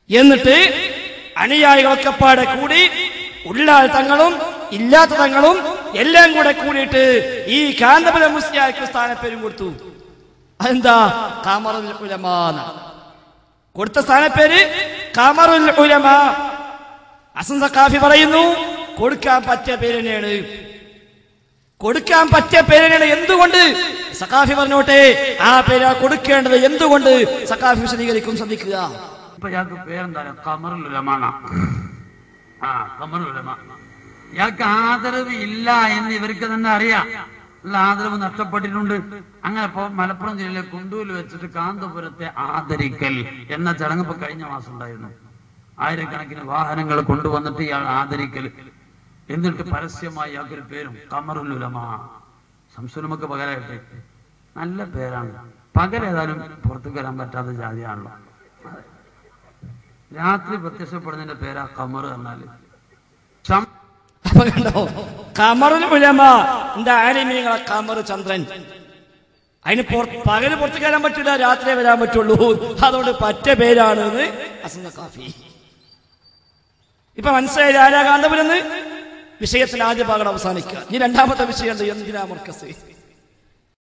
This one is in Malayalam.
എന്നിട്ട് അനുയായികളൊക്കെ പാടെ കൂടി ഉള്ളാൾ തങ്ങളും ഇല്ലാത്ത തങ്ങളും എല്ലാം കൂടെ കൂടിയിട്ട് ഈ കാന്തപുരം മുസ്ലിയാർക്ക് സ്ഥാനപ്പേരും കൊടുത്തു. അതെന്താ? ഖമറുൽ ഉലമാ. കൊടുത്ത സ്ഥാനപ്പേര് ഖമറുൽ ഉലമാ. ഹസൻ സഖാഫി പറയുന്നു, കൊടുക്കാൻ പറ്റിയ പേര് തന്നെയാണ്, കൊടുക്കാൻ പറ്റിയ പേര് തന്നെയാണ്. എന്തുകൊണ്ട്? സഖാഫി പറഞ്ഞോട്ടെ, ആ പേര് കൊടുക്കേണ്ടത് എന്തുകൊണ്ട് സഖാഫി വിശദീകരിക്കും, ശ്രദ്ധിക്കുക. ഇപ്പൊ ഇയാൾക്ക് പേരെന്താണ്? ഖമറുൽ ഉലമാ. ഖമറുൽ ഉലമാ. ഇയാൾക്ക് ആദരവ് ഇല്ല എന്ന് ഇവർക്ക് തന്നെ അറിയാം. ഉള്ള ആദരവ് നഷ്ടപ്പെട്ടിട്ടുണ്ട്. അങ്ങനെ ഇപ്പൊ മലപ്പുറം ജില്ലയിലെ കുണ്ടൂരിൽ വെച്ചിട്ട് കാന്തപുരത്തെ ആദരിക്കൽ എന്ന ചടങ്ങ് ഇപ്പൊ കഴിഞ്ഞ മാസം ഉണ്ടായിരുന്നു. ആയിരക്കണക്കിന് വാഹനങ്ങൾ കൊണ്ടുവന്നിട്ട് ഇയാൾ ആദരിക്കൽ, എന്നിട്ട് പരസ്യമായി ഇയാൾക്കൊരു പേരും ഖമറുൽ ഉലമാ. ശംസുലമക്ക് പകരമായിട്ട് നല്ല പേരാണ്. പകരേതായാലും പുറത്തു വരാൻ പറ്റാത്ത ജാതിയാണല്ലോ. രാത്രി പ്രത്യക്ഷപ്പെടുന്നതിന്റെ പേരാ ഖമർ എന്നാല്. അപ്പൊ കണ്ടോ, ഖമറുൽ ഉലമാ. എന്താ ആലിമീങ്ങളെ ഖമർ, ചന്ദ്രൻ. അതിന് പകല് പുറത്തു കയറാൻ പറ്റില്ല, രാത്രിയെ വരാൻ പറ്റുള്ളൂ. അതുകൊണ്ട് പറ്റ പേരാണ് ഹസൻ സഖാഫി. ഇപ്പൊ മനസ്സിലായി ആരാ കാന്തപുരം? വിഷയത്തിൽ ആദ്യ ഭാഗം അവസാനിക്കുക. ഇനി രണ്ടാമത്തെ വിഷയം എന്തിനാ മർക്കസ്.